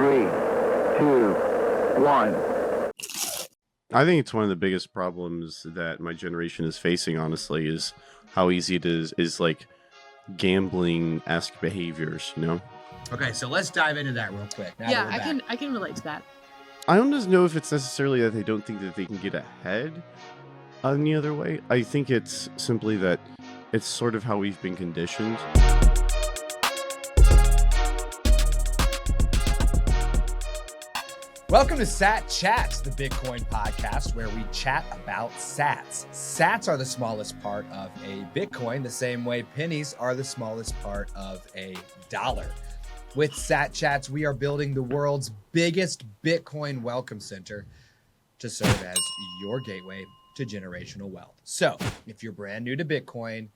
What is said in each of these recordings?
3, 2, 1. I think it's one of the biggest problems that my generation is facing, honestly, is how easy it is like gambling-esque behaviors, you know? Okay, so let's dive into that real quick. Now that we're back. I can relate to that. I don't just know if it's necessarily that they don't think that they can get ahead any other way. I think it's simply that it's sort of how we've been conditioned. Welcome to Sat Chats, the Bitcoin podcast where we chat about sats. Sats are the smallest part of a Bitcoin, the same way pennies are the smallest part of a dollar. With Sat Chats, we are building the world's biggest Bitcoin welcome center to serve as your gateway to generational wealth. So if you're brand new to Bitcoin,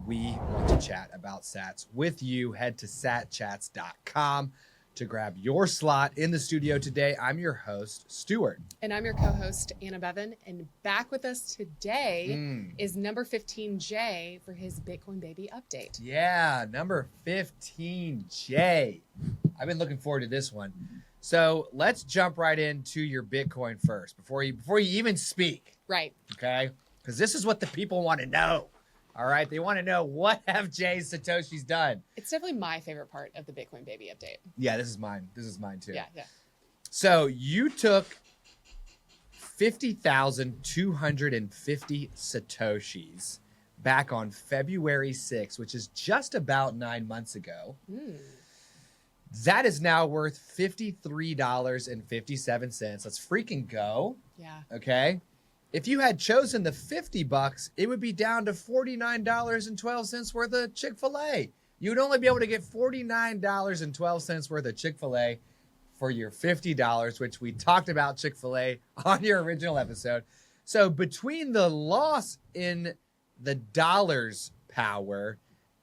we want to chat about sats with you. Head to satchats.com to grab your slot in the studio today. I'm your host, Stuart. And I'm your co-host, Anna Bevan. And back with us today is number 15J for his Bitcoin Baby update. Yeah, number 15J. I've been looking forward to this one. So let's jump right into your Bitcoin first before you even speak. Right. Okay? Because this is what the people want to know. All right, they want to know, what have Jay's Satoshis done? It's definitely my favorite part of the Bitcoin Baby update. Yeah, this is mine. This is mine too. Yeah. So you took 50,250 Satoshis back on February 6th, which is just about 9 months ago. That is now worth $53.57. Let's freaking go. Yeah. Okay. If you had chosen the $50, it would be down to $49.12 worth of Chick-fil-A. You would only be able to get $49.12 worth of Chick-fil-A for your $50, which we talked about Chick-fil-A on your original episode. So between the loss in the dollar's power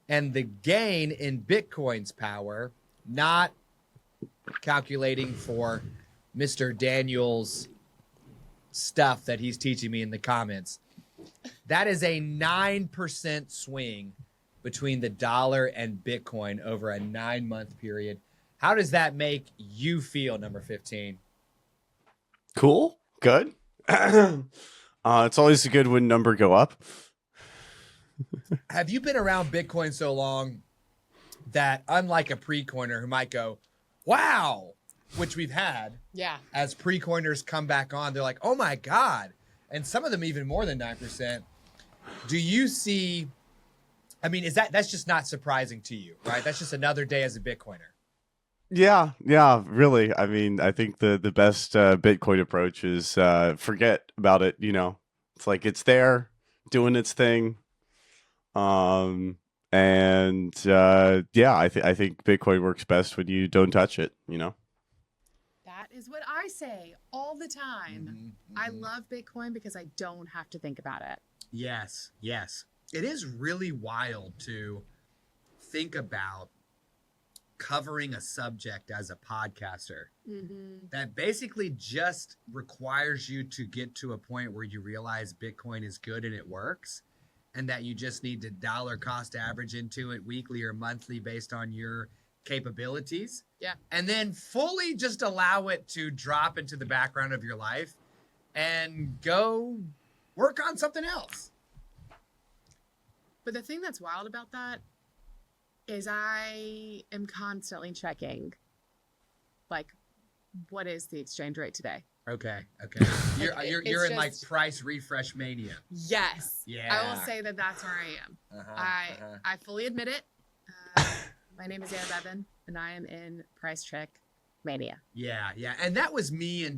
and the gain in Bitcoin's power, not calculating for Mr. Daniel's stuff that he's teaching me in the comments, that is a 9% swing between the dollar and Bitcoin over a 9-month period. How does that make you feel, number 15? Cool. Good. It's always good when number go up. Have you been around Bitcoin so long that, unlike a pre-coiner who might go, wow, which we've had, as pre-coiners come back on, they're like, oh my God. And some of them even more than 9%. Do you see, I mean, that's just not surprising to you, right? That's just another day as a Bitcoiner. Yeah, really. I mean, I think the best Bitcoin approach is forget about it, you know. It's like it's there, doing its thing. I think Bitcoin works best when you don't touch it, you know. That is what I say all the time. I love Bitcoin because I don't have to think about it. Yes. It is really wild to think about covering a subject as a podcaster that basically just requires you to get to a point where you realize Bitcoin is good and it works, and that you just need to dollar cost average into it weekly or monthly based on your capabilities. Yeah. And then fully just allow it to drop into the background of your life and go work on something else. But the thing that's wild about that is I am constantly checking, like, what is the exchange rate today? Okay. You're in like price refresh mania. Yes. Yeah. I will say that that's where I am. I fully admit it. My name is Anna Bevan, and I am in price check mania. Yeah. And that was me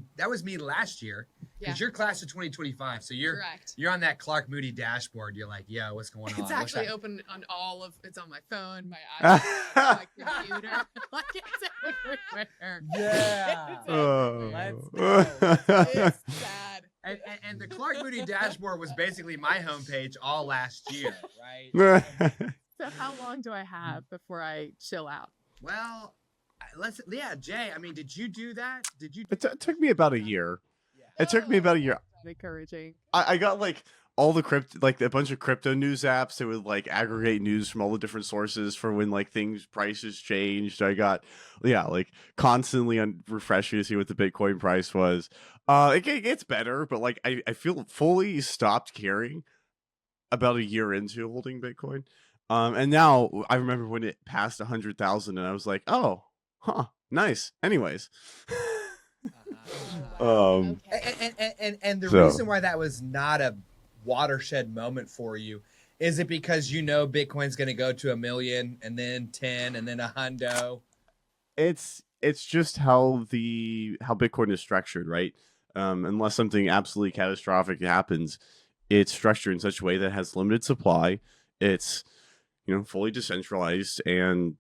last year, because you're class of 2025. So you're correct. You're on that Clark Moody dashboard. You're like, yo, what's going on? It's actually open on it's on my phone, my iPad, my computer. Like, it's everywhere. Yeah. Let's go. It's sad. And the Clark Moody dashboard was basically my homepage all last year, right? So how long do I have before I chill out? Well, Jay, I mean, did you do that? It took me about a year. It took me about a year. Encouraging. I got like all the crypto, like a bunch of crypto news apps that would like aggregate news from all the different sources for when like things prices changed. I got like constantly on refreshing to see what the Bitcoin price was. It gets better, but like I feel fully stopped caring about a year into holding Bitcoin. And now I remember when it passed 100,000, and I was like, oh, nice. Anyways. Okay. And the So- reason why that was not a watershed moment for you, is it because you know Bitcoin's going to go to 1 million and then 10 and then 100? It's just how Bitcoin is structured, right? Unless something absolutely catastrophic happens, it's structured in such a way that it has limited supply. It's fully decentralized and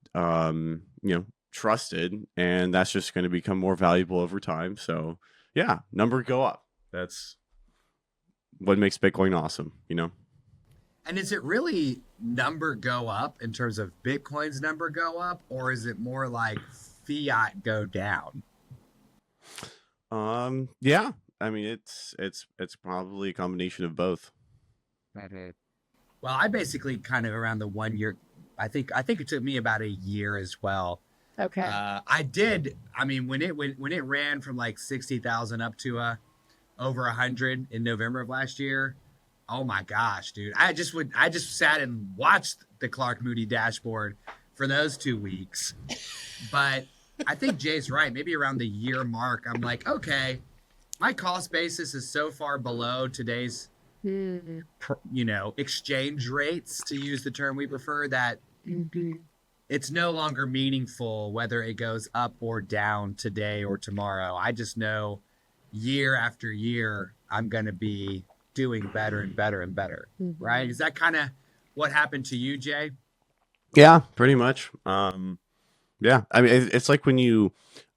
trusted, and that's just going to become more valuable over time. So yeah, number go up. That's what makes Bitcoin awesome, And is it really number go up in terms of Bitcoin's number go up, or is it more like fiat go down? Yeah. I mean, it's probably a combination of both. Well, I basically kind of around the 1 year. I think it took me about a year as well. Okay. I did. I mean, when it ran from like 60,000 up to over 100 in November of last year. Oh my gosh, dude! I just sat and watched the Clark Moody dashboard for those 2 weeks. But I think Jay's right. Maybe around the year mark, I'm like, okay, my cost basis is so far below today's exchange rates, to use the term we prefer, that it's no longer meaningful whether it goes up or down today or tomorrow. I just know year after year I'm going to be doing better and better and better. Right? Is that kind of what happened to you, Jay? Yeah, pretty much. Yeah, I mean, it's like when you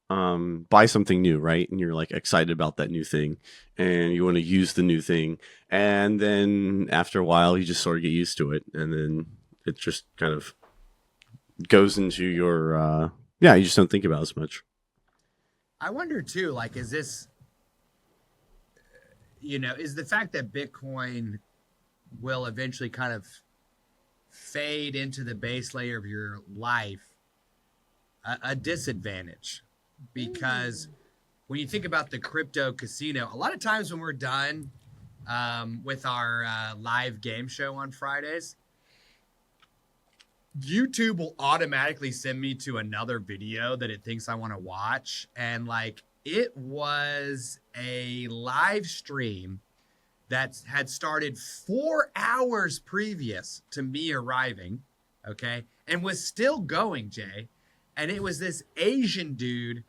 buy something new, right? And you're like excited about that new thing and you want to use the new thing. And then after a while, you just sort of get used to it. And then it just kind of goes into your, you just don't think about it as much. I wonder too, like, is this, is the fact that Bitcoin will eventually kind of fade into the base layer of your life a disadvantage? Because when you think about the crypto casino, a lot of times when we're done with our live game show on Fridays, YouTube will automatically send me to another video that it thinks I want to watch. And like, it was a live stream that had started 4 hours previous to me arriving, okay, and was still going, Jay. And it was this Asian dude,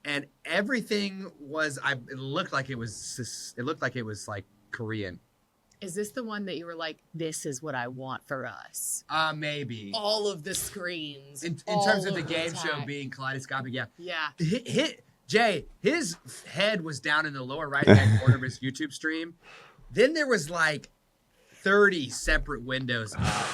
and everything was, it looked like it was like Korean. Is this the one that you were like, this is what I want for us? Maybe. All of the screens. In terms of the game show being kaleidoscopic, yeah. Yeah. Jay, his head was down in the lower right-hand corner of his YouTube stream. Then there was like 30 separate windows up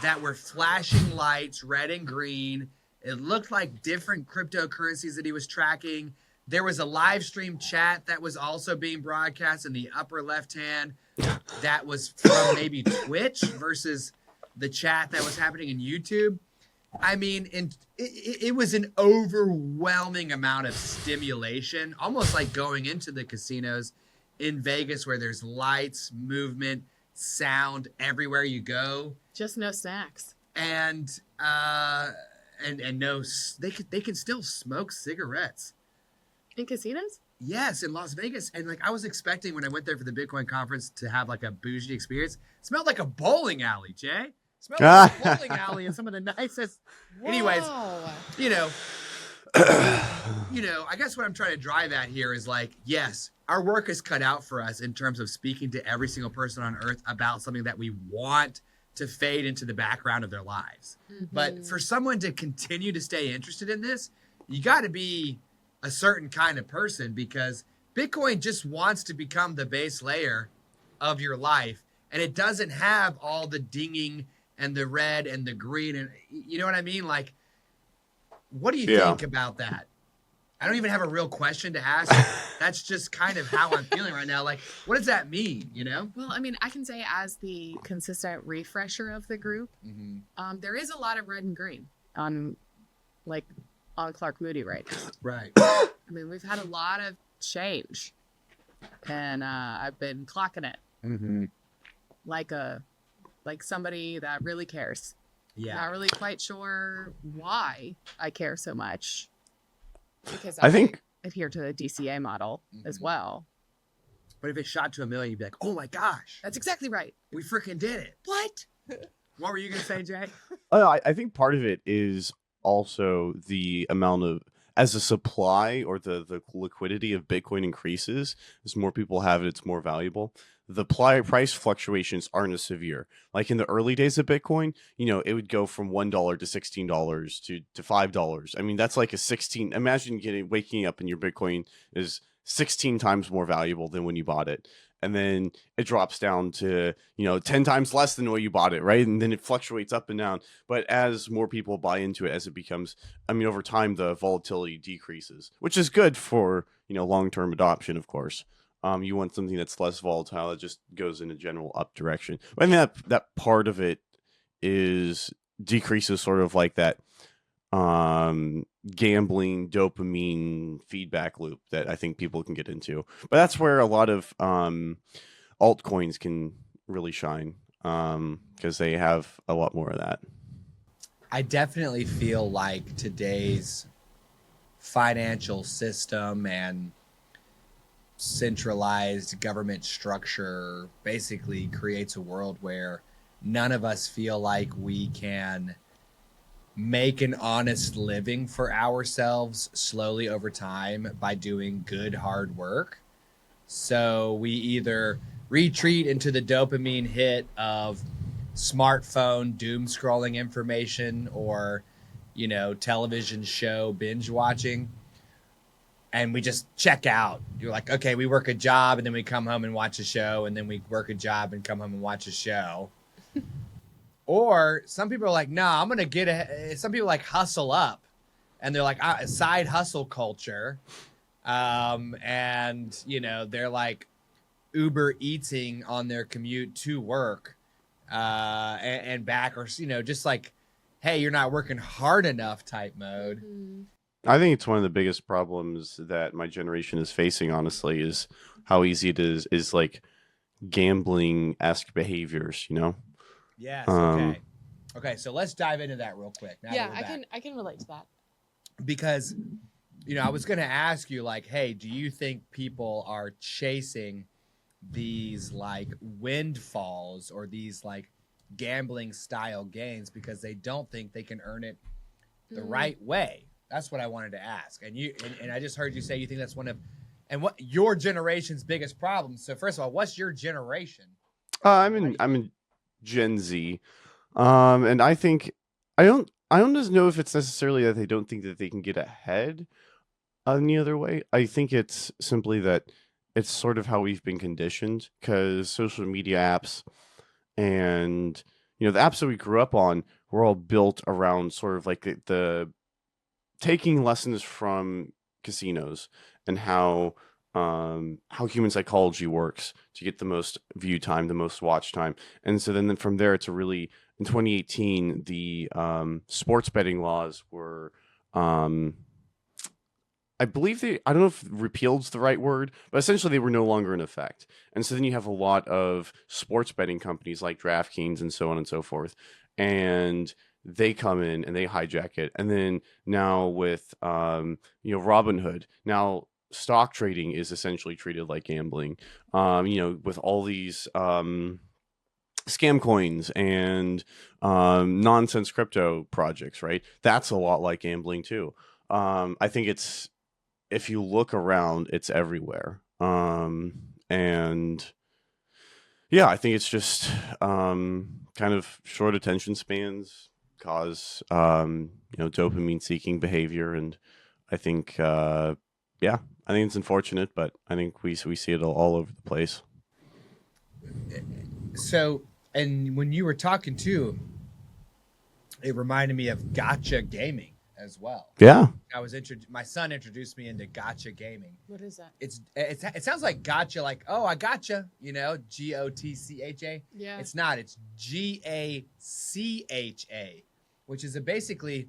that were flashing lights, red and green. It looked like different cryptocurrencies that he was tracking. There was a live stream chat that was also being broadcast in the upper left-hand that was from maybe Twitch versus the chat that was happening in YouTube. I mean, it was an overwhelming amount of stimulation, almost like going into the casinos in Vegas where there's lights, movement, sound everywhere you go. Just no snacks. And no, they can still smoke cigarettes. In casinos? Yes, in Las Vegas. And like, I was expecting when I went there for the Bitcoin conference to have like a bougie experience. It smelled like a bowling alley, Jay. Smelled like a bowling alley and some of the nicest. Anyways, I guess what I'm trying to drive at here is like, yes, our work is cut out for us in terms of speaking to every single person on earth about something that we want to fade into the background of their lives. But for someone to continue to stay interested in this, you got to be a certain kind of person, because Bitcoin just wants to become the base layer of your life. And it doesn't have all the dinging and the red and the green. And you know what I mean? Like, what do you think about that? I don't even have a real question to ask. That's just kind of how I'm feeling right now. Like, what does that mean, you know? Well, I mean, I can say as the consistent refresher of the group, there is a lot of red and green on Clark Moody right now. Right. I mean, we've had a lot of change, and I've been clocking it like somebody that really cares. Yeah. Not really quite sure why I care so much, because I think adhere to the DCA model as well. But if it shot to 1 million, you'd be like, oh my gosh, That's exactly right. we freaking did it. What? What were you going to say, Jay? I think part of it is also the amount of, as the supply or the liquidity of Bitcoin increases, as more people have it, it's more valuable. The price fluctuations aren't as severe. Like in the early days of Bitcoin, you know, it would go from $1 to $16 to $5. I mean, that's like a 16. Imagine waking up and your Bitcoin is 16 times more valuable than when you bought it. And then it drops down to, 10 times less than what you bought it, right? And then it fluctuates up and down. But as more people buy into it, as it becomes, over time, the volatility decreases, which is good for, long-term adoption, of course. You want something that's less volatile, that just goes in a general up direction. I mean, that part of it is decreases sort of like that gambling dopamine feedback loop that I think people can get into. But that's where a lot of altcoins can really shine, because they have a lot more of that. I definitely feel like today's financial system and centralized government structure basically creates a world where none of us feel like we can make an honest living for ourselves slowly over time by doing good hard work. So we either retreat into the dopamine hit of smartphone doom scrolling information or, television show binge watching, and we just check out. You're like, okay, we work a job and then we come home and watch a show, and then we work a job and come home and watch a show. Or some people are like, no, I'm going to some people like hustle up, and they're like side hustle culture. And, they're like Uber eating on their commute to work and back, or, just like, hey, you're not working hard enough type mode. I think it's one of the biggest problems that my generation is facing, honestly, is how easy it is like gambling-esque behaviors, Yes. Okay. Okay. So let's dive into that real quick. Yeah, I can relate to that. Because, I was going to ask you, like, hey, do you think people are chasing these like windfalls or these like gambling style gains because they don't think they can earn it the right way? That's what I wanted to ask. And and I just heard you say you think that's one of, and what your generation's biggest problems. So first of all, what's your generation? I'm in Gen Z, and I think I don't just know if it's necessarily that they don't think that they can get ahead any other way. I think it's simply that it's sort of how we've been conditioned, because social media apps and the apps that we grew up on were all built around sort of like the taking lessons from casinos and how human psychology works to get the most view time, the most watch time. And so then from there, it's in 2018, the sports betting laws were, I believe I don't know if repealed's the right word, but essentially they were no longer in effect. And so then you have a lot of sports betting companies like DraftKings and so on and so forth. And they come in and they hijack it. And then now with, Robinhood, now stock trading is essentially treated like gambling, with all these scam coins and nonsense crypto projects, right? That's a lot like gambling too. I think if you look around, it's everywhere. And yeah, I think it's just kind of short attention spans cause dopamine seeking behavior, and I think I think it's unfortunate, but I think we see it all over the place. So, and when you were talking too, it reminded me of gotcha gaming. as well. Yeah. My son introduced me into gotcha gaming. What is that? It sounds like gotcha, like, oh, I gotcha, GOTCHA. Yeah. It's not. It's GACHA, which is basically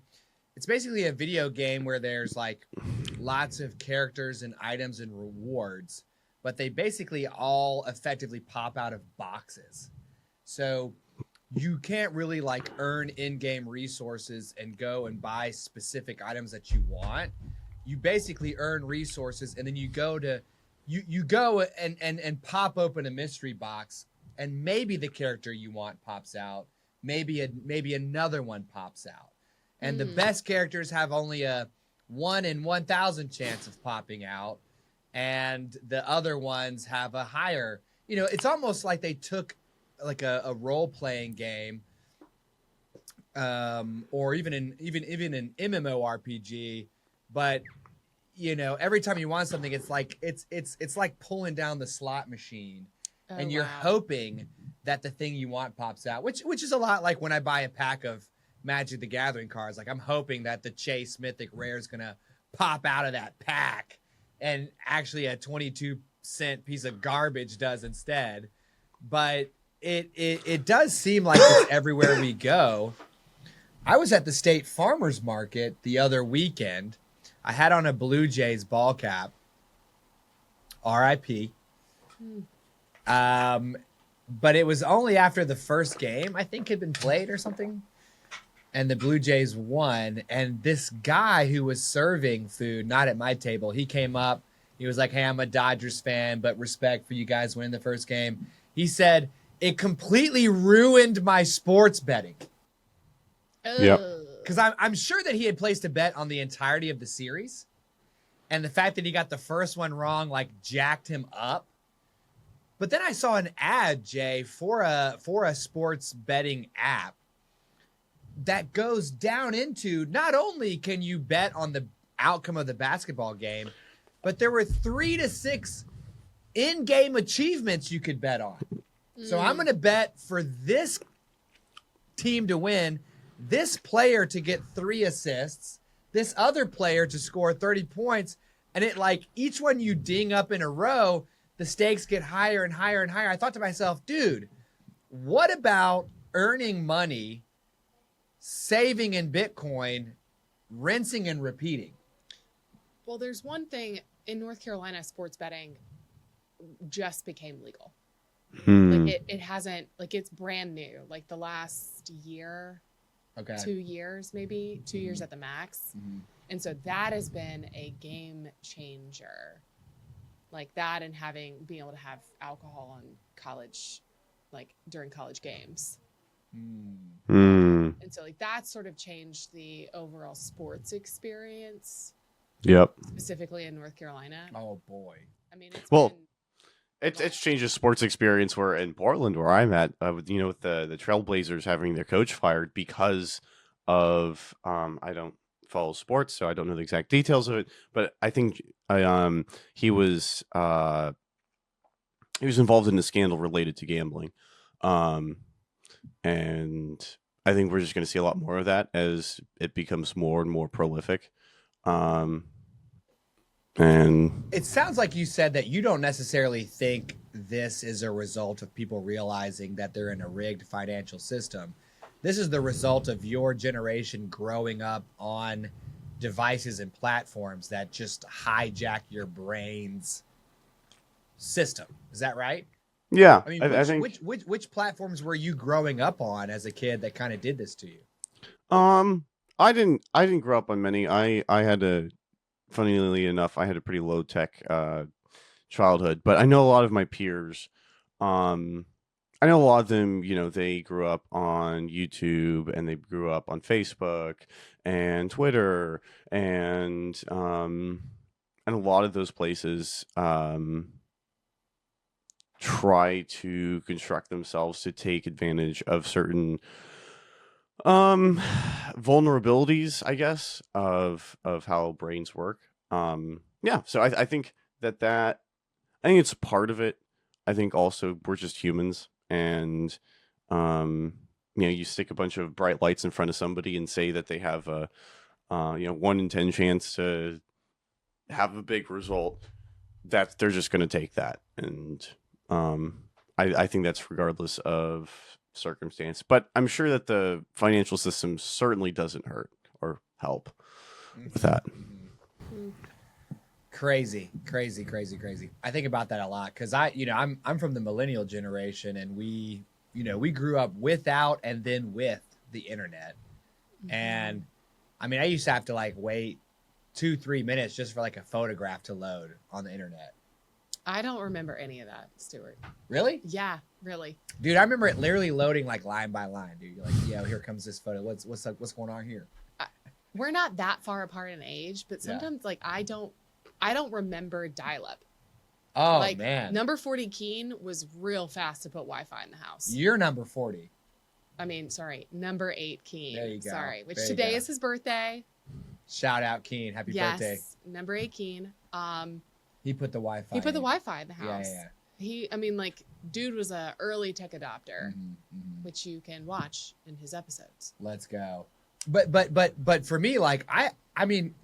a video game where there's like lots of characters and items and rewards, but they basically all effectively pop out of boxes. So you can't really like earn in-game resources and go and buy specific items that you want. You basically earn resources, and then you go and pop open a mystery box, and maybe the character you want pops out. Maybe another one pops out. And the best characters have only a 1 in 1,000 chance of popping out, and the other ones have a higher. It's almost like they took like a role-playing game, or even an MMORPG, but every time you want something, it's like it's like pulling down the slot machine, and you're hoping that the thing you want pops out, which is a lot like when I buy a pack of Magic the Gathering cards. Like, I'm hoping that the Chase Mythic Rare is gonna pop out of that pack, and actually a 22-cent piece of garbage does instead. But it does seem like it's everywhere we go. I was at the State Farmers Market the other weekend. I had on a Blue Jays ball cap. R.I.P. But it was only after the first game, I think, had been played or something, and the Blue Jays won. And this guy who was serving food, not at my table, he came up. He was like, "Hey, I'm a Dodgers fan, but respect for you guys winning the first game." He said, "It completely ruined my sports betting." Yep. Because I'm sure that he had placed a bet on the entirety of the series, and the fact that he got the first one wrong like jacked him up. But then I saw an ad, Jay, for a sports betting app that goes down into, not only can you bet on the outcome of the basketball game, but there were 3 to 6 in-game achievements you could bet on. So I'm going to bet for this team to win, this player to get 3 assists, this other player to score 30 points, and it, like, each one you ding up in a row, the stakes get higher and higher and higher. I thought to myself, dude, what about earning money, saving in Bitcoin, rinsing and repeating? Well, there's one thing in North Carolina, sports betting just became legal. Like it hasn't, like, it's brand new, like the last year, 2 years, maybe 2 years at the max. And so that has been a game changer, like that, and being able to have alcohol on college, like during college games. And so, like, that sort of changed the overall sports experience. Yep. Specifically in North Carolina. Oh boy. I mean, it's changed the sports experience where in Portland, where I'm at, with the Trailblazers having their coach fired because of I don't follow sports, so I don't know the exact details of it, but I think he was involved in a scandal related to gambling, and I think we're just going to see a lot more of that as it becomes more and more prolific. And it sounds like you said that you don't necessarily think this is a result of people realizing that they're in a rigged financial system. This is the result of your generation growing up on devices and platforms that just hijack your brain's system. Is that right? yeah, I mean, I think which platforms were you growing up on as a kid that kind of did this to you? I didn't grow up on many. I had funnily enough, I had a pretty low tech childhood, but I know a lot of my peers. I know a lot of them, they grew up on YouTube and they grew up on Facebook and Twitter and a lot of those places try to construct themselves to take advantage of certain vulnerabilities, I guess, of how brains work. So I think I think it's part of it. I think also we're just humans, and you stick a bunch of bright lights in front of somebody and say that they have a 1 in 10 chance to have a big result, that they're just going to take that. And I think that's regardless of circumstance. But I'm sure that the financial system certainly doesn't hurt or help with that. Crazy. I think about that a lot because I'm from the millennial generation, and we grew up without and then with the internet. And I mean, I used to have to like wait 2-3 minutes just for like a photograph to load on the internet. I don't remember any of that, Stuart. Really? Yeah, really. Dude, I remember it literally loading like line by line, dude. You're like, yeah, here comes this photo. What's going on here? We're not that far apart in age, but sometimes like I don't remember dial-up. Oh, like, man. Number 40 Keen was real fast to put Wi-Fi in the house. You're number 40. I mean, sorry, number 8 Keen. There you go. Sorry, which There you today go. is his birthday. Shout out Keen. Happy birthday. Yes, number 8 Keen. He put the Wi-Fi. He put the Wi-Fi in the house. Yeah. Dude was a early tech adopter, Mm-hmm. which you can watch in his episodes. Let's go. But for me, like I mean,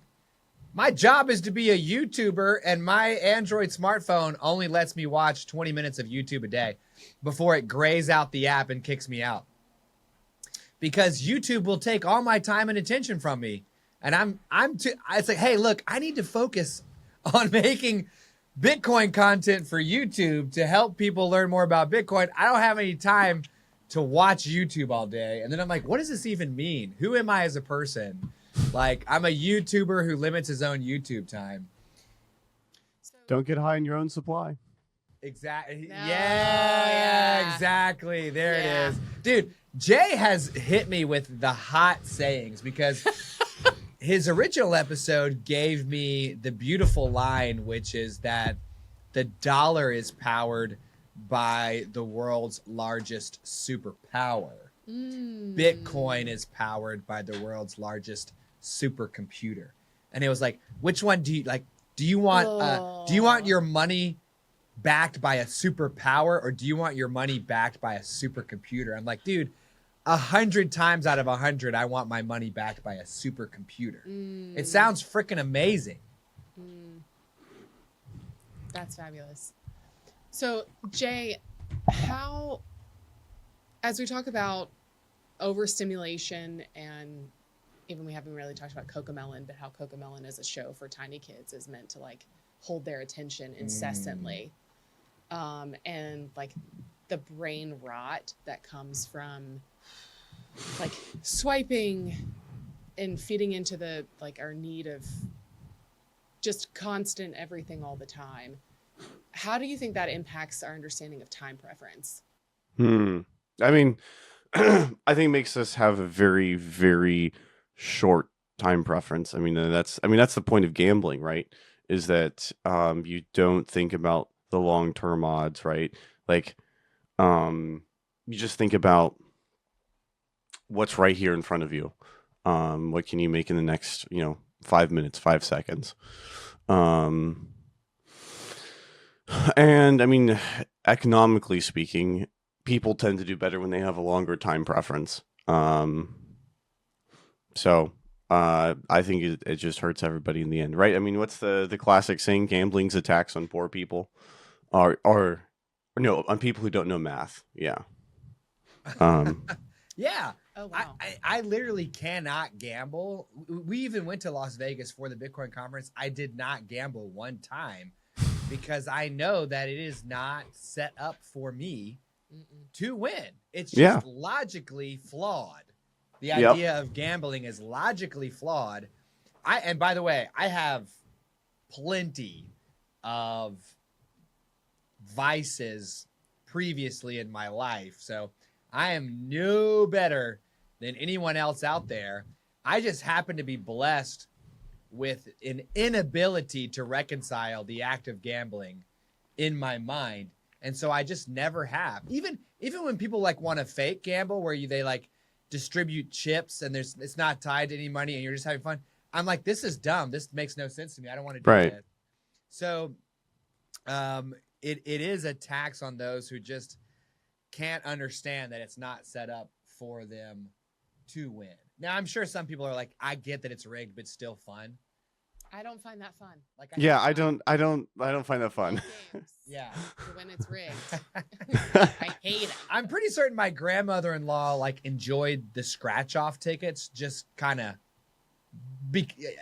my job is to be a YouTuber, and my Android smartphone only lets me watch 20 minutes of YouTube a day before it grays out the app and kicks me out. Because YouTube will take all my time and attention from me. And it's like, hey, look, I need to focus on making Bitcoin content for YouTube to help people learn more about Bitcoin. I don't have any time to watch YouTube all day. And then I'm like, what does this even mean? Who am I as a person? Like, I'm a YouTuber who limits his own YouTube time. Don't get high in your own supply. Exactly. No, Yeah, exactly. There it is. Dude, Jay has hit me with the hot sayings because his original episode gave me the beautiful line, which is that the dollar is powered by the world's largest superpower. Bitcoin is powered by the world's largest supercomputer. And it was like, which one do you like? Do you want your money backed by a superpower, or do you want your money backed by a supercomputer? I'm like, dude, 100 times out of 100, I want my money backed by a supercomputer. It sounds freaking amazing. That's fabulous. So, Jay, as we talk about overstimulation, and even we haven't really talked about Cocomelon, but how Cocomelon as a show for tiny kids is meant to like hold their attention incessantly. And like the brain rot that comes from like swiping and feeding into the like our need of just constant everything all the time. How do you think that impacts our understanding of time preference? I mean, I think it makes us have a very, very short time preference. I mean, that's the point of gambling, right? Is that you don't think about the long-term odds, right? Like, you just think about what's right here in front of you. What can you make in the next, 5 minutes, 5 seconds? And I mean, economically speaking, people tend to do better when they have a longer time preference. So I think it just hurts everybody in the end, right? I mean, what's the classic saying? Gambling's a tax on poor people, or no, on people who don't know math. Yeah. Yeah. Oh, wow. I literally cannot gamble. We even went to Las Vegas for the Bitcoin conference. I did not gamble one time because I know that it is not set up for me to win. It's just logically flawed. The idea of gambling is logically flawed. And by the way, I have plenty of vices previously in my life. So I am no better than anyone else out there. I just happen to be blessed with an inability to reconcile the act of gambling in my mind. And so I just never have. Even when people like want to fake gamble where they like distribute chips and it's not tied to any money and you're just having fun. I'm like, this is dumb. This makes no sense to me. I don't want to do that. So it is a tax on those who just can't understand that it's not set up for them to win. Now I'm sure some people are like, I get that it's rigged, but still fun. I don't find that fun. Like, Yeah, I don't find that fun. Games. Yeah. When it's rigged. I hate it. I'm pretty certain my grandmother-in-law like enjoyed the scratch-off tickets. Just kind of,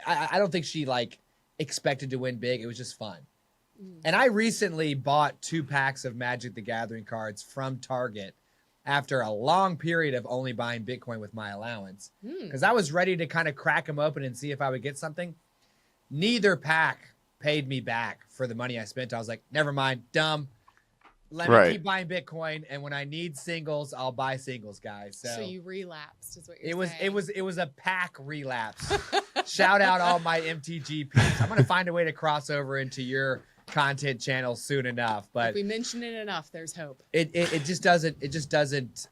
I don't think she like expected to win big. It was just fun. And I recently bought 2 packs of Magic the Gathering cards from Target after a long period of only buying Bitcoin with my allowance, because I was ready to kind of crack them open and see if I would get something. Neither pack paid me back for the money I spent. I was like, never mind, dumb. Let me keep buying Bitcoin, and when I need singles, I'll buy singles, guys. So you relapsed, is what you're saying. It was a pack relapse. Shout out all my MTG peeps. I'm gonna find a way to cross over into your content channel soon enough, but if we mention it enough, there's hope. It just doesn't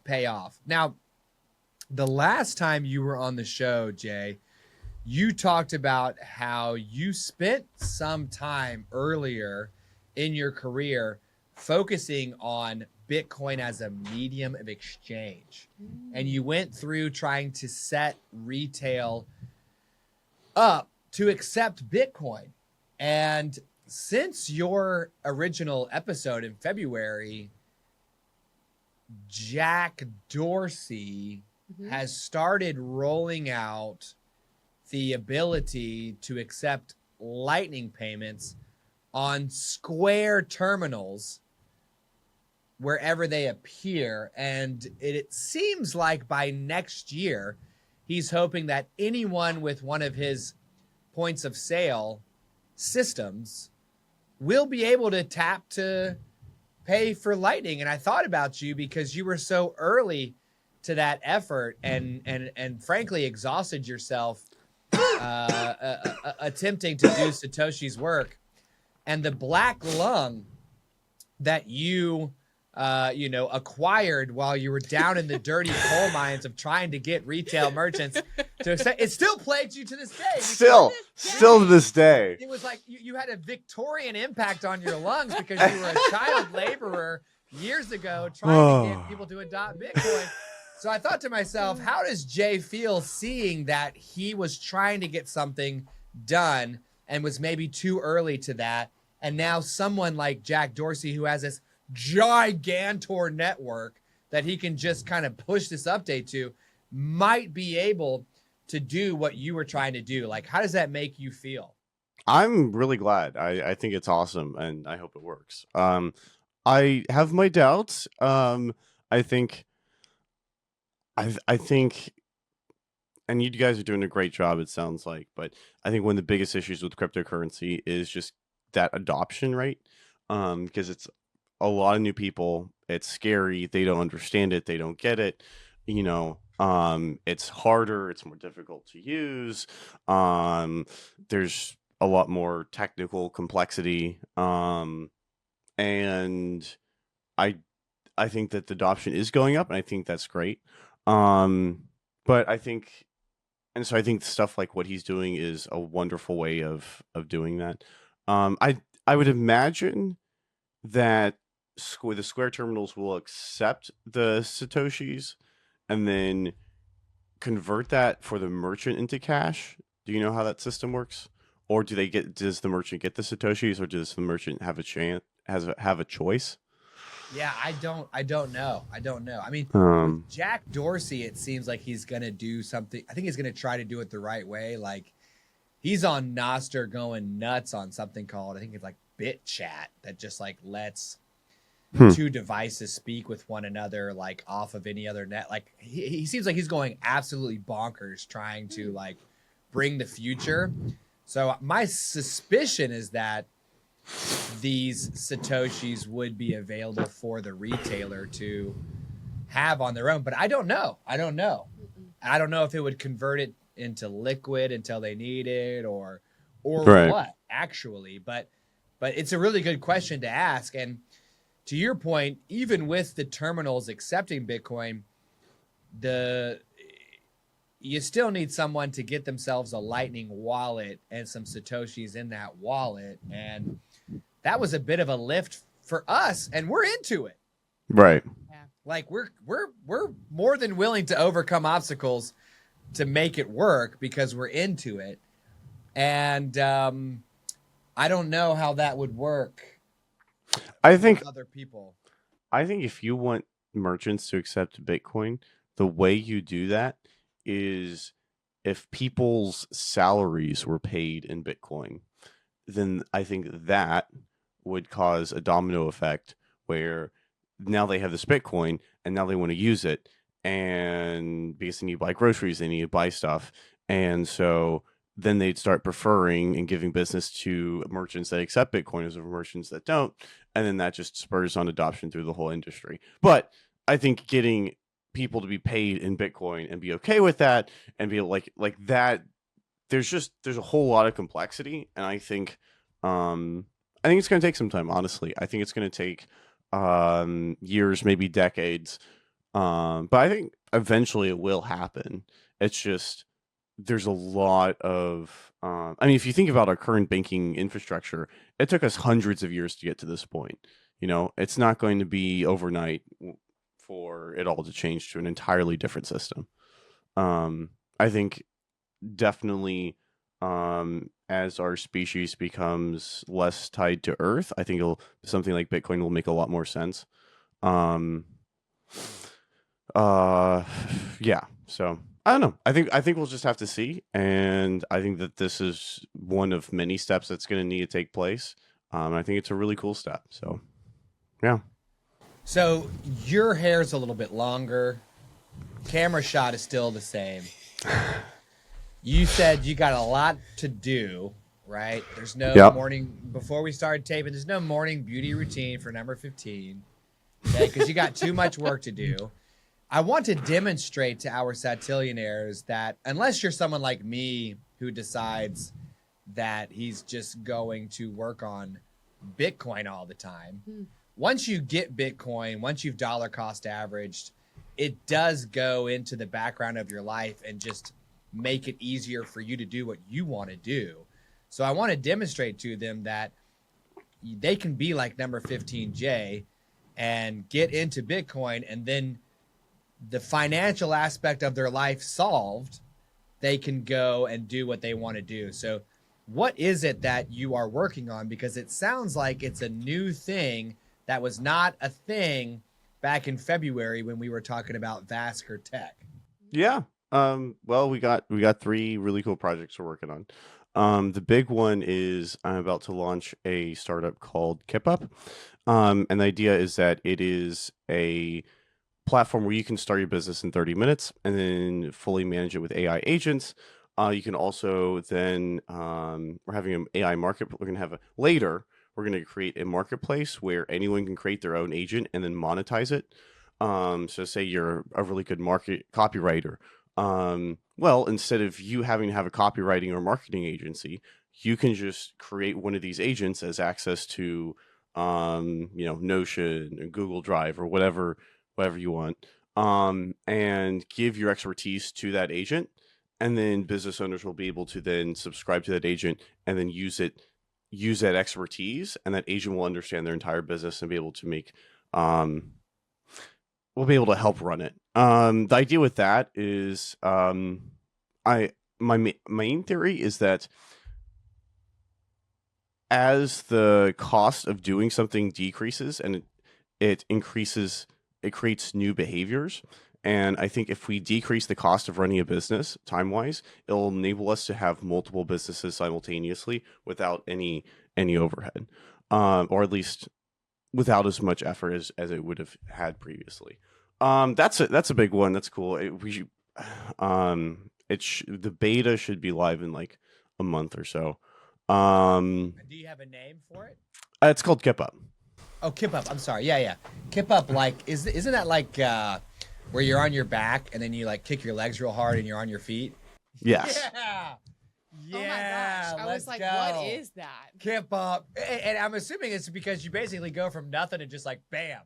pay off. Now, the last time you were on the show, Jay, you talked about how you spent some time earlier in your career focusing on Bitcoin as a medium of exchange. And you went through trying to set retail up to accept Bitcoin. And since your original episode in February, Jack Dorsey has started rolling out the ability to accept Lightning payments on Square terminals wherever they appear. And it seems like by next year, he's hoping that anyone with one of his points of sale systems will be able to tap to pay for Lightning. And I thought about you because you were so early to that effort and frankly exhausted yourself attempting to do Satoshi's work. And the black lung that you acquired while you were down in the dirty coal mines of trying to get retail merchants to accept, it still plagues you to this day. Still to this day. It was like you had a Victorian impact on your lungs because you were a child laborer years ago trying to get people to adopt Bitcoin. So I thought to myself, how does Jay feel seeing that he was trying to get something done and was maybe too early to that? And now someone like Jack Dorsey, who has this gigantor network that he can just kind of push this update to, might be able to do what you were trying to do. Like, how does that make you feel? I'm really glad. I think it's awesome, and I hope it works. I have my doubts. I think, and you guys are doing a great job, it sounds like, but I think one of the biggest issues with cryptocurrency is just that adoption rate, because it's a lot of new people. It's scary. They don't understand it. They don't get it. It's harder. It's more difficult to use. There's a lot more technical complexity. And I think that the adoption is going up, and I think that's great. But I think stuff like what he's doing is a wonderful way of doing that. I would imagine that the Square terminals will accept the Satoshis and then convert that for the merchant into cash. Do you know how that system works? Or does the merchant get the Satoshis, or does the merchant have a choice? Yeah, I don't know. I mean, with Jack Dorsey, it seems like he's going to do something. I think he's going to try to do it the right way. Like, he's on Nostr going nuts on something called, I think it's like BitChat, that just like lets two devices speak with one another, like off of any other net. Like, he seems like he's going absolutely bonkers trying to like bring the future. So my suspicion is that these Satoshis would be available for the retailer to have on their own, but I don't know. I don't know if it would convert it into liquid until they need it or right. What actually, but it's a really good question to ask. And to your point, even with the terminals accepting Bitcoin, you still need someone to get themselves a Lightning wallet and some Satoshis in that wallet. And that was a bit of a lift for us, and we're into it. Right. Yeah. Like we're more than willing to overcome obstacles to make it work because we're into it. And I don't know how that would work I for think other people. if you want merchants to accept Bitcoin, the way you do that is if people's salaries were paid in Bitcoin, then I think that would cause a domino effect where now they have this Bitcoin and now they want to use it. And because they need to buy groceries, they need to buy stuff. And so then they'd start preferring and giving business to merchants that accept Bitcoin as merchants that don't. And then that just spurs on adoption through the whole industry. But I think getting people to be paid in Bitcoin and be okay with that and be like that, there's a whole lot of complexity. And I think it's going to take some time, honestly. I think it's going to take years, maybe decades. But I think eventually it will happen. It's just there's a lot of I mean, if you think about our current banking infrastructure, it took us hundreds of years to get to this point. It's not going to be overnight for it all to change to an entirely different system. I think definitely as our species becomes less tied to Earth, I think something like Bitcoin will make a lot more sense. Um, yeah. So I don't know. I think we'll just have to see, and I think that this is one of many steps that's going to need to take place. I think it's a really cool step. So, yeah. So your hair's a little bit longer. Camera shot is still the same. You said you got a lot to do, right? There's no morning, before we started taping, there's no morning beauty routine for number 15, okay? Because you got too much work to do. I want to demonstrate to our satillionaires that unless you're someone like me who decides that he's just going to work on Bitcoin all the time, once you get Bitcoin, once you've dollar cost averaged, it does go into the background of your life and just make it easier for you to do what you want to do. So I want to demonstrate to them that they can be like number 15J and get into Bitcoin, and then the financial aspect of their life solved, they can go and do what they want to do. So what is it that you are working on? Because it sounds like it's a new thing that was not a thing back in February when we were talking about Vasker Tech. Yeah. Well, we got 3 really cool projects we're working on. The big one is I'm about to launch a startup called KipUp. And the idea is that it is a platform where you can start your business in 30 minutes and then fully manage it with AI agents. You can also then we're having an AI market. We're going to create a marketplace where anyone can create their own agent and then monetize it. So say you're a really good copywriter. Well, instead of you having to have a copywriting or marketing agency, you can just create one of these agents as access to, Notion or Google Drive or whatever you want, and give your expertise to that agent. And then business owners will be able to then subscribe to that agent and then use that expertise, and that agent will understand their entire business and be able to we'll be able to help run it. The idea with that is, my main theory is that as the cost of doing something decreases and it increases, it creates new behaviors. And I think if we decrease the cost of running a business time-wise, it'll enable us to have multiple businesses simultaneously without any overhead, or at least without as much effort as it would have had previously. That's a big one. That's cool. The beta should be live in like a month or so. Do you have a name for it? It's called KipUp. Oh, KipUp. I'm sorry. Yeah. KipUp, like, isn't that like where you're on your back and then you like kick your legs real hard and you're on your feet? Yes. Yeah. Oh my gosh. I was like, go. what is that? KipUp. And I'm assuming it's because you basically go from nothing to just like bam.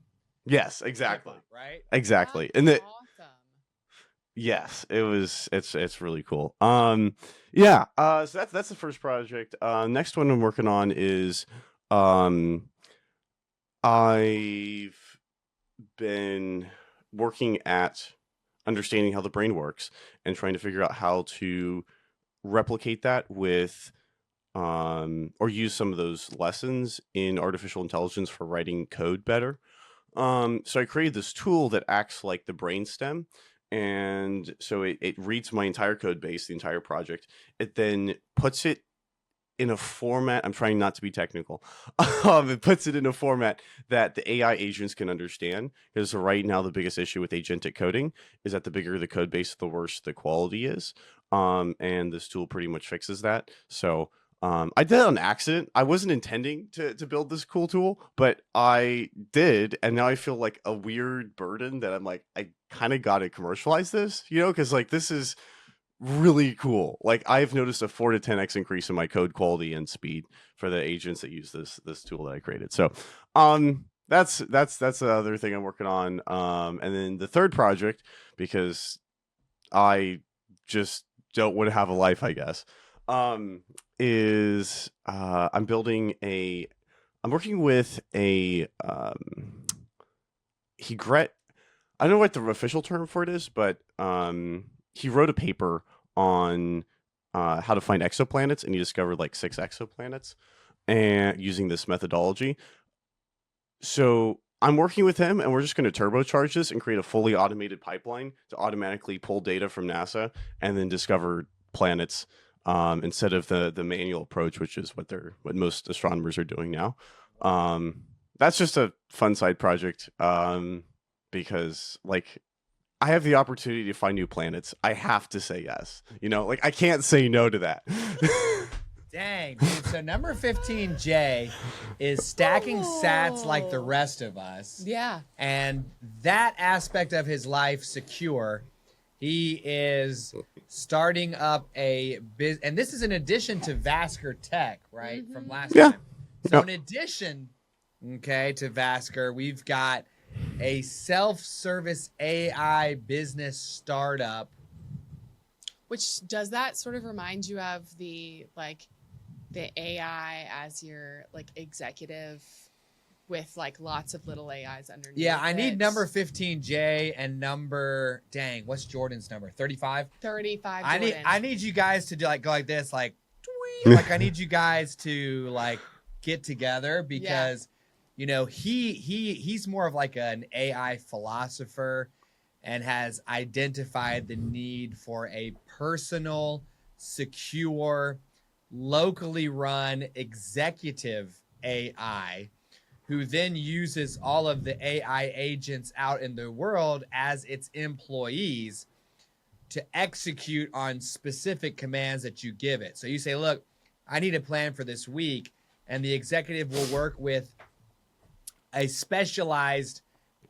Yes, exactly. KipUp, right? Exactly. That's And awesome. yes, it's really cool. Yeah. So that's the first project. Next one I'm working on is I've been working at understanding how the brain works and trying to figure out how to replicate that with or use some of those lessons in artificial intelligence for writing code better. So I created this tool that acts like the brainstem. And so it reads my entire code base, the entire project. It then puts it in a format. I'm trying not to be technical. It puts it in a format that the AI agents can understand. Because right now, the biggest issue with agentic coding is that the bigger the code base, the worse the quality is. And this tool pretty much fixes that. So I did it on accident. I wasn't intending to build this cool tool, but I did, and now I feel like a weird burden that I'm like, I kind of got to commercialize this, because like this is really cool. Like I've noticed a 4 to 10x increase in my code quality and speed for the agents that use this tool that I created. So that's the other thing I'm working on. And then the third project, because I just don't want to have a life, I guess, is I'm working with a I don't know what the official term for it is, but he wrote a paper on how to find exoplanets, and he discovered like 6 exoplanets and using this methodology. So I'm working with him, and we're just going to turbocharge this and create a fully automated pipeline to automatically pull data from NASA and then discover planets, instead of the manual approach, which is what most astronomers are doing now. That's just a fun side project, because like I have the opportunity to find new planets. I have to say yes. Like I can't say no to that. Dang, dude. So number 15J is stacking sats like the rest of us. Yeah. And that aspect of his life secure. He is starting up a business, and this is in addition to Vasker Tech, right? Mm-hmm. From last Yeah. time. So in addition, to Vasker, we've got a self-service AI business startup. Which does that sort of remind you of the AI as your like executive with like lots of little AIs underneath? Yeah, I need it? number 15J and what's Jordan's number? 35? 35. I need you guys to go like this, like tweet. Like I need you guys to like get together because he's more of like an AI philosopher and has identified the need for a personal, secure, locally run executive AI who then uses all of the AI agents out in the world as its employees to execute on specific commands that you give it. So you say, look, I need a plan for this week, and the executive will work with a specialized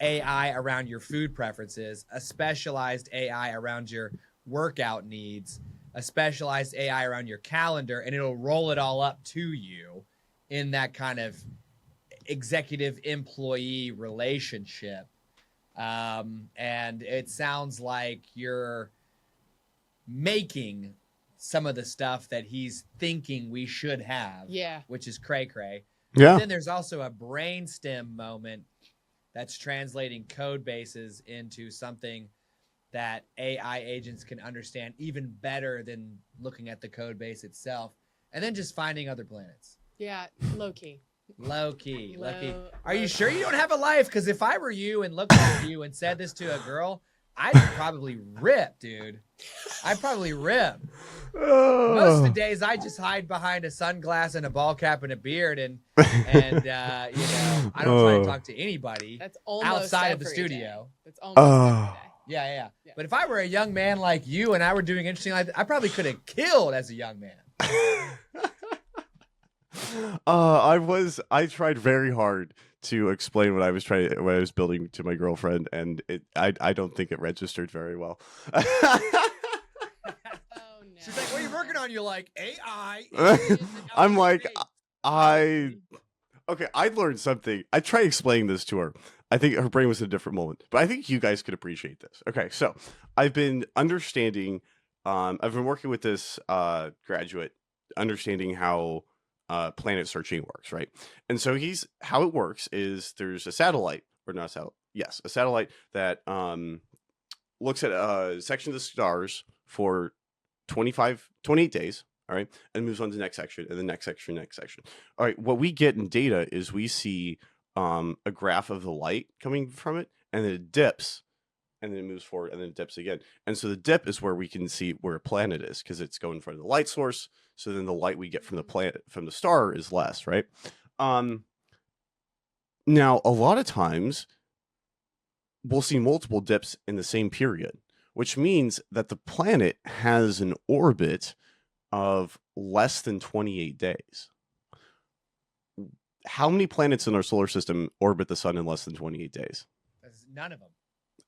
AI around your food preferences, a specialized AI around your workout needs, a specialized AI around your calendar, and it'll roll it all up to you in that kind of executive employee relationship. And it sounds like you're making some of the stuff that he's thinking we should have, which is cray-cray. Yeah. And then there's also a brainstem moment that's translating code bases into something that AI agents can understand even better than looking at the code base itself, and then just finding other planets. Yeah, low key. Low key. Are you sure you don't have a life? Because if I were you and looked at you and said this to a girl, I'd probably rip, dude. I'd probably rip. Most of the days, I just hide behind a sunglass and a ball cap and a beard, and I don't try to talk to anybody. That's almost outside of the every studio. Day. That's almost every day. Yeah. But if I were a young man like you and I were doing interesting like that, I probably could have killed as a young man. I tried very hard to explain what I was building to my girlfriend, and I don't think it registered very well. Oh no. She's like, "What are you working on?" You're like, AI. I'm like, I learned something. I tried explaining this to her. I think her brain was in a different moment, but I think you guys could appreciate this. Okay, so I've been understanding. I've been working with this graduate, understanding how planet searching works, right? And so how it works is there's a satellite or not a satellite. Yes, a satellite that looks at a section of the stars for 28 days. All right, and moves on to the next section, and the next section, next section. All right, what we get in data is we see a graph of the light coming from it, and then it dips, and then it moves forward, and then it dips again. And so the dip is where we can see where a planet is, because it's going in front of the light source. So then the light we get from the planet, from the star, is less, right? Now, a lot of times, we'll see multiple dips in the same period, which means that the planet has an orbit of less than 28 days. How many planets in our solar system orbit the sun in less than 28 days? None of them.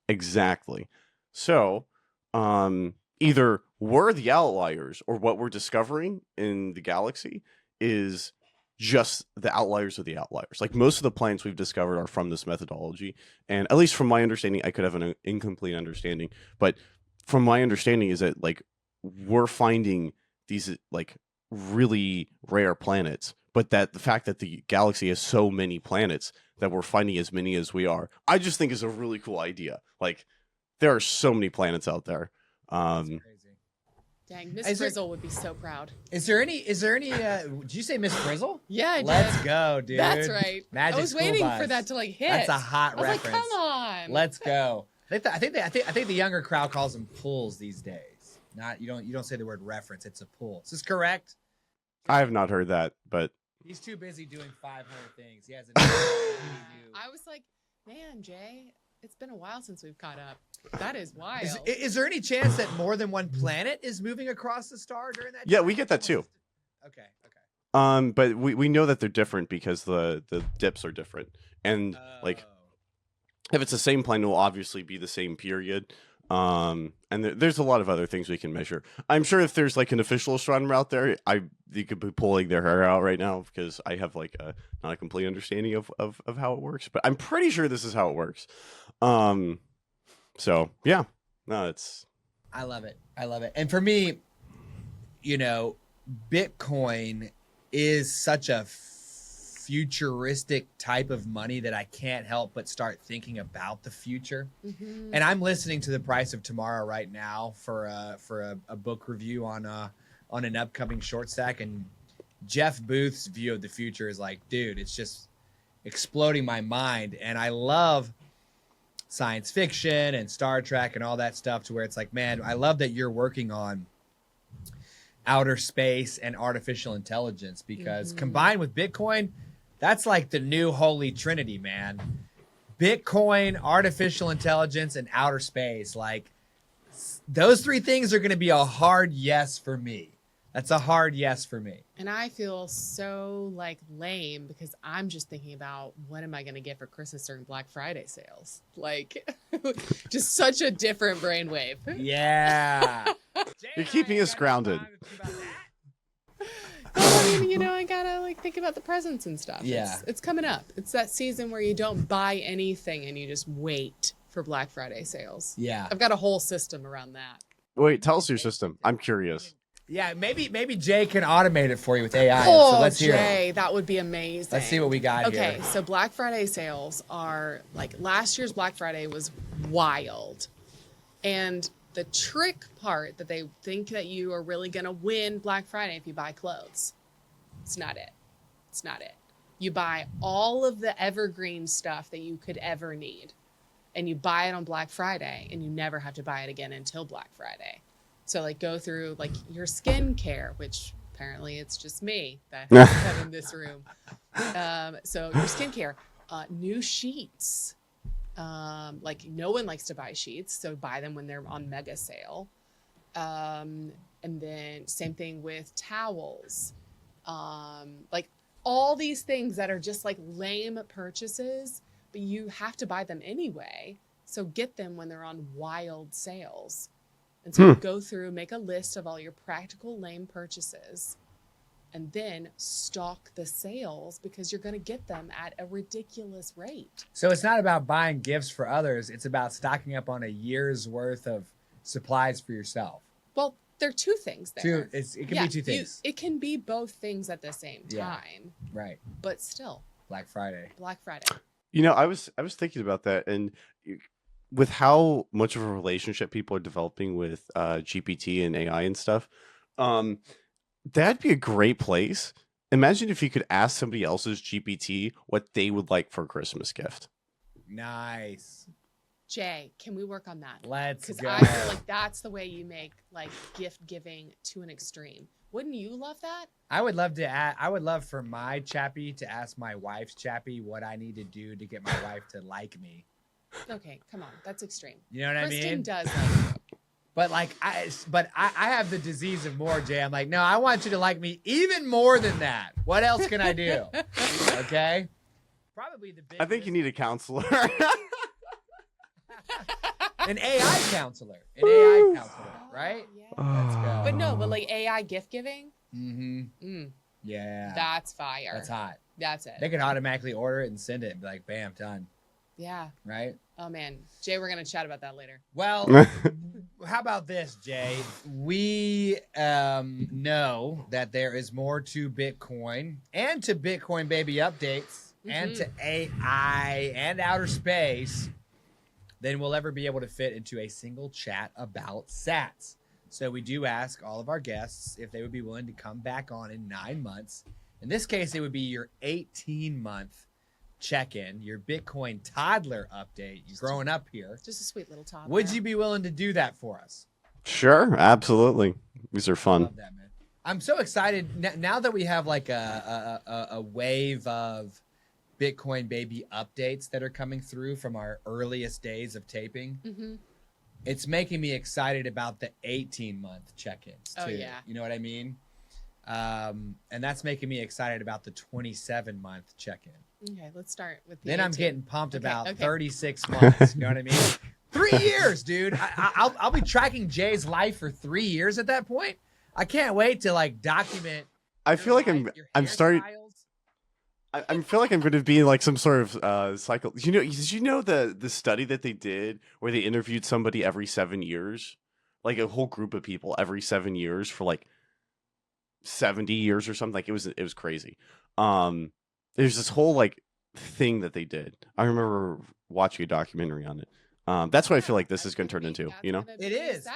Exactly. So, either we're the outliers, or what we're discovering in the galaxy is just the outliers of the outliers. Like, most of the planets we've discovered are from this methodology. And at least from my understanding, I could have an incomplete understanding, but from my understanding is that, like, we're finding these, like, really rare planets, but that the fact that the galaxy has so many planets that we're finding as many as we are, I just think is a really cool idea. Like, there are so many planets out there. That's crazy. Dang, Miss Frizzle would be so proud. Is there any, did you say Miss Frizzle? Yeah, I did. Let's go, dude. That's right. Magic I was School waiting Bus. for that to like hit. That's a hot I was reference. like, come on. Let's go. I think the younger crowd calls them pulls these days. Not you don't say the word reference. It's a pull. Is this correct? I have not heard that, but He's too busy doing 500 things. He has I was like, man, Jay, it's been a while since we've caught up. That is wild. Is there any chance that more than one planet is moving across the star during that? yeah, time? we get that too. Okay. But we know that they're different because the dips are different, and like, if it's the same planet, it will obviously be the same period. And there's a lot of other things we can measure. I'm sure if there's like an official astronomer out there, you could be pulling their hair out right now, because I have like not a complete understanding of how it works, but I'm pretty sure this is how it works. So yeah, no, I love it. And for me, Bitcoin is such a futuristic type of money that I can't help but start thinking about the future. Mm-hmm. And I'm listening to The Price of Tomorrow right now for a book review on an upcoming short stack, and Jeff Booth's view of the future is like, dude, it's just exploding my mind. And I love science fiction and Star Trek and all that stuff, to where it's like, man, I love that you're working on outer space and artificial intelligence, because combined with Bitcoin, that's like the new holy trinity, man. Bitcoin, artificial intelligence, and outer space. Like, those three things are going to be a hard yes for me. That's a hard yes for me. And I feel so like lame, because I'm just thinking about what am I going to get for Christmas during Black Friday sales? Like, just such a different brainwave. Yeah. you're keeping us grounded. Well, I mean, I gotta like think about the presents and stuff. Yeah. It's coming up. It's that season where you don't buy anything and you just wait for Black Friday sales. Yeah. I've got a whole system around that. Wait, tell us your system. I'm curious. Yeah, maybe Jay can automate it for you with AI. Oh, so let's hear Jay, it. that would be amazing. Let's see what we got here. Okay, so Black Friday sales are like last year's Black Friday was wild. And the trick part that they think that you are really going to win Black Friday if you buy clothes. It's not it. It's not it. You buy all of the evergreen stuff that you could ever need, and you buy it on Black Friday, and you never have to buy it again until Black Friday. So like go through like your skincare, which apparently it's just me that has in this room. So your skincare, new sheets. Like no one likes to buy sheets, so buy them when they're on mega sale. And then same thing with towels. Like all these things that are just like lame purchases, but you have to buy them anyway. So get them when they're on wild sales. And so go through, make a list of all your practical lame purchases, and then stock the sales, because you're going to get them at a ridiculous rate. So it's not about buying gifts for others. It's about stocking up on a year's worth of supplies for yourself. Well, there are two things there. It can be two things. It can be both things at the same time. Right. But still, Black Friday. Black Friday. I was thinking about that, and with how much of a relationship people are developing with GPT and AI and stuff, um, that'd be a great place. Imagine if you could ask somebody else's GPT what they would like for a Christmas gift. Nice. Jay, can we work on that? Let's Because go. I feel like that's the way you make like gift giving to an extreme. Wouldn't you love that? I would love for my chappy to ask my wife's chappy what I need to do to get my wife to like me. Okay, come on, that's extreme. You know what I Kristen mean? does like But I have the disease of more, Jay. I'm like, no, I want you to like me even more than that. What else can I do? Okay. Probably the biggest. I think you need a counselor. An AI counselor. An AI counselor, right? Yeah. Let's go. But no, but like AI gift giving, Mm-hmm. Yeah. that's fire. That's hot. That's it. They could automatically order it and send it and be like, bam, done. Yeah. Right? Oh man, Jay, we're gonna chat about that later. Well, how about this, Jay? We know that there is more to Bitcoin and to Bitcoin baby updates and to AI and outer space than we'll ever be able to fit into a single chat about sats. So we do ask all of our guests if they would be willing to come back on in 9 months. In this case, it would be your 18-month check-in, your Bitcoin toddler update. You're growing up here. Just a sweet little toddler. Would you be willing to do that for us? Sure, absolutely. These are I fun. love that, man. I'm so excited now that we have like a wave of Bitcoin baby updates that are coming through from our earliest days of taping. Mm-hmm. It's making me excited about the 18-month check-ins too. Oh, yeah. You know what I mean? And that's making me excited about the 27-month check-in. Okay, let's start with the Then I'm 18. getting pumped about okay. 36 months. You know what I mean? 3 years, dude. I'll be tracking Jay's life for 3 years at that point. I can't wait to like document. I your feel like life, your I'm starting. hairstyles. I feel like I'm going to be in like some sort of cycle. Did you know the study that they did where they interviewed somebody every 7 years, like a whole group of people every 7 years for like 70 years or something? Like it was crazy. There's this whole like thing that they did. I remember watching a documentary on it. That's what I feel like this is going to turn into. You know, It is,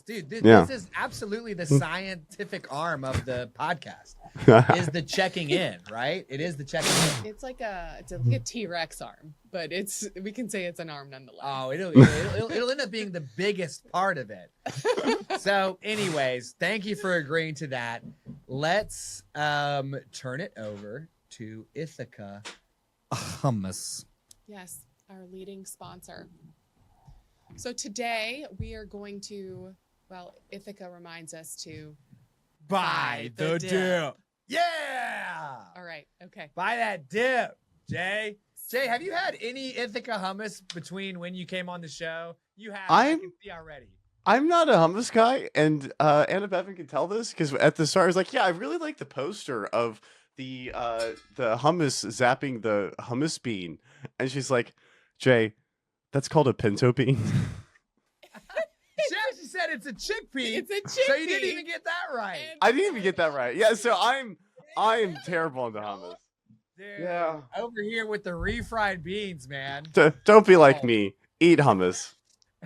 dude. Yeah. This is absolutely the scientific arm of the podcast. Is the checking in, right? It is the checking in. It's like a T-Rex arm, but we can say it's an arm nonetheless. Oh, it'll end up being the biggest part of it. So, anyways, thank you for agreeing to that. Let's turn it over to Ithaca Hummus. Yes, our leading sponsor. So today we are going to, Ithaca reminds us to Buy the dip. Yeah. All right. Okay. Buy that dip, Jay. Jay, have you had any Ithaca hummus between when you came on the show? You have. I can see already. I'm not a hummus guy, and Anna Bevan can tell this because at the start I was like, yeah, I really like the poster of the hummus zapping the hummus bean, and she's like, Jay, that's called a pinto bean. She said it's a chickpea. It's a chickpea. So you didn't even get that right. I didn't even get that right. Yeah, so I am terrible on the hummus. Dude, Yeah. over here with the refried beans, man. Don't be like me. Eat hummus.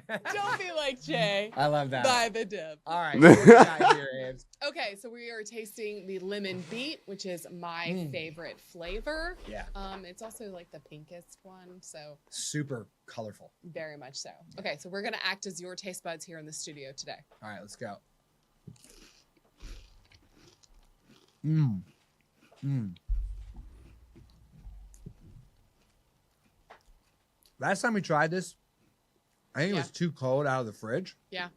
Don't be like Jay. I love that. Buy the dip. All right, what we got here, Ames? Okay, so we are tasting the lemon beet, which is my favorite flavor. Yeah. It's also like the pinkest one, so Super colorful. very much so. Okay, so we're gonna act as your taste buds here in the studio today. All right, let's go. Mmm. Mmm. Last time we tried this, I think it was too cold out of the fridge. Yeah.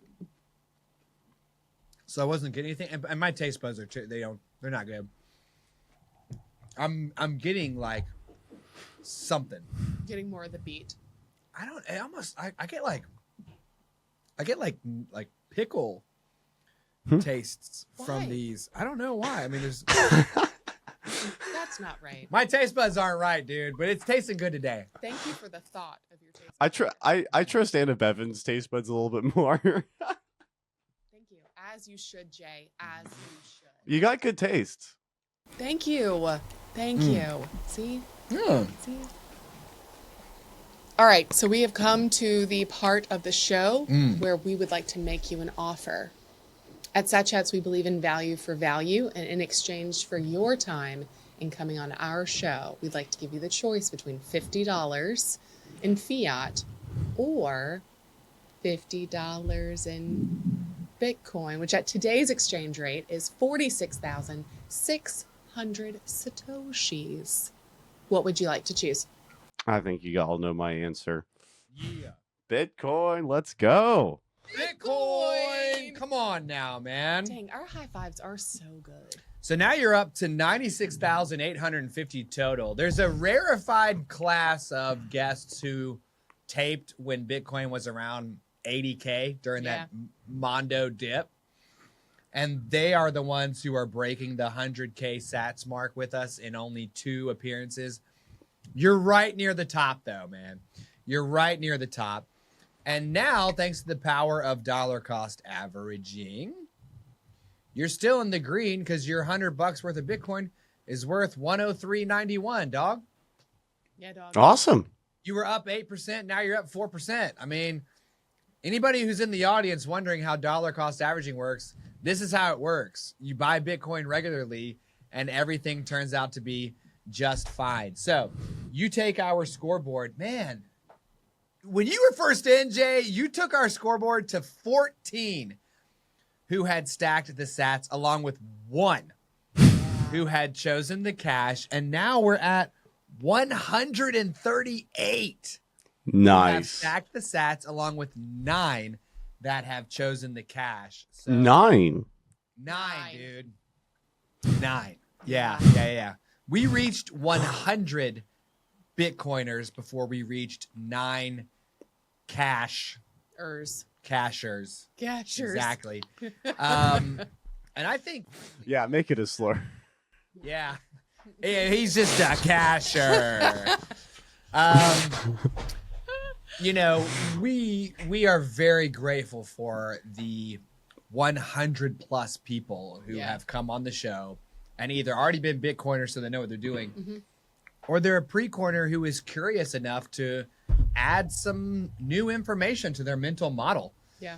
So I wasn't getting anything. And my taste buds are they're not good. I'm getting like something. Getting more of the beet. I get like pickle tastes from Why? these. I don't know why. I mean, there's That's not right. my taste buds aren't right, dude, but it's tasting good today. Thank you for the thought of your taste. I trust Anna Bevan's taste buds a little bit more. Thank you. As you should, Jay. As you should. You got good taste. Thank you. Thank you. See? Mm. See? All right, so we have come to the part of the show Mm. where we would like to make you an offer. At Sat Chats, we believe in value for value, and in exchange for your time in coming on our show, we'd like to give you the choice between $50 in fiat or $50 in Bitcoin, which at today's exchange rate is 46,600 Satoshis. What would you like to choose? I think you all know my answer. Yeah. Bitcoin, let's go. Bitcoin! Come on now, man. Dang, our high fives are so good. So now you're up to 96,850 total. There's a rarefied class of guests who taped when Bitcoin was around 80K during that Mondo dip. And they are the ones who are breaking the 100K sats mark with us in only 2 appearances. You're right near the top, though, man. You're right near the top. And now, thanks to the power of dollar cost averaging, you're still in the green because your $100 worth of Bitcoin is worth 103.91, dog. Yeah, dog. Awesome. You were up 8%. Now you're up 4%. I mean, anybody who's in the audience wondering how dollar cost averaging works, this is how it works. You buy Bitcoin regularly and everything turns out to be just fine. So you take our scoreboard. Man, when you were first in, Jay, you took our scoreboard to 14 who had stacked the sats along with 1 who had chosen the cash. And now we're at 138 who have Nice. stacked the sats along with 9 that have chosen the cash. So 9. 9, dude. 9. Yeah. We reached 100 Bitcoiners before we reached 9 cashers. Cashers. Exactly. And I think, Yeah, make it a slur. yeah, he's just a casher. You know, we are very grateful for the 100 plus people who have come on the show and either already been Bitcoiners so they know what they're doing, or they're a pre-coiner who is curious enough to add some new information to their mental model. Yeah.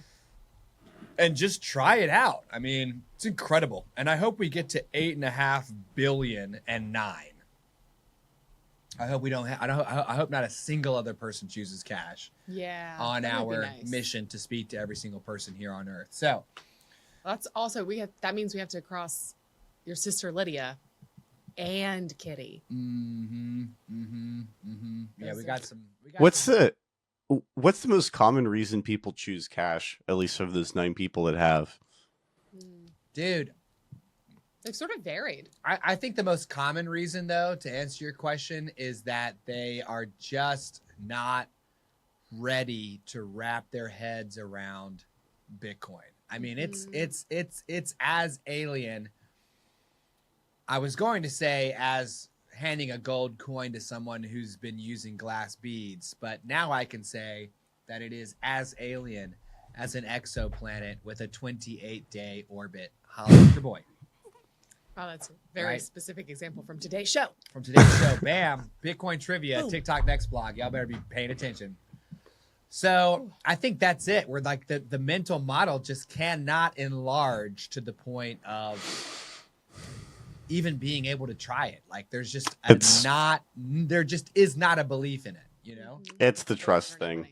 And just try it out. I mean, it's incredible. And I hope we get to 8.5 billion and 9. I hope we don't have, I hope not a single other person chooses cash on that would be our nice. mission to speak to every single person here on Earth. So That's also, that means we have to cross your sister Lydia and Kitty. yeah, Those we are- got some. What's the most common reason people choose cash, at least of those 9 people that have? Dude, They've sort of varied. I think the most common reason, though, to answer your question, is that they are just not ready to wrap their heads around Bitcoin. I mean, it's as alien. I was going to say as handing a gold coin to someone who's been using glass beads, but now I can say that it is as alien as an exoplanet with a 28-day orbit. Holla at your boy. Oh, that's a very Right. specific example from today's show. From today's show, bam, Bitcoin trivia, Boom. TikTok next blog. Y'all better be paying attention. So I think that's it. We're like the mental model just cannot enlarge to the point of even being able to try it. Like there's just there just is not a belief in it, you know? It's the trust thing.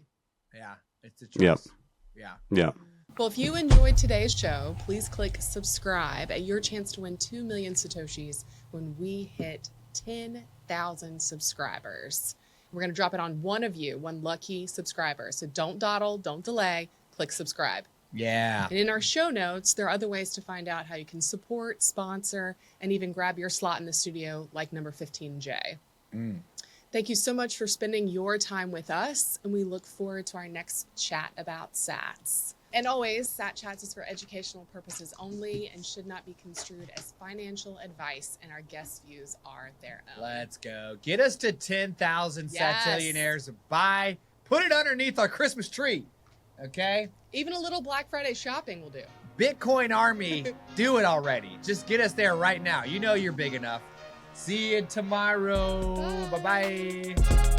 Yeah, it's a Yep. trust. Yeah. Yeah. Well, if you enjoyed today's show, please click subscribe at your chance to win 2 million Satoshis when we hit 10,000 subscribers. We're going to drop it on one of you, one lucky subscriber. So don't dawdle, don't delay, click subscribe. Yeah. And in our show notes, there are other ways to find out how you can support, sponsor, and even grab your slot in the studio like number 15J. Thank you so much for spending your time with us, and we look forward to our next chat about SATs. And always, Sat Chats is for educational purposes only and should not be construed as financial advice, and our guest views are their own. Let's go. Get us to 10,000 Yes. Satillionaires. Put it underneath our Christmas tree. Okay? Even a little Black Friday shopping will do. Bitcoin Army, do it already. Just get us there right now. You know you're big enough. See you tomorrow. Bye. Bye-bye.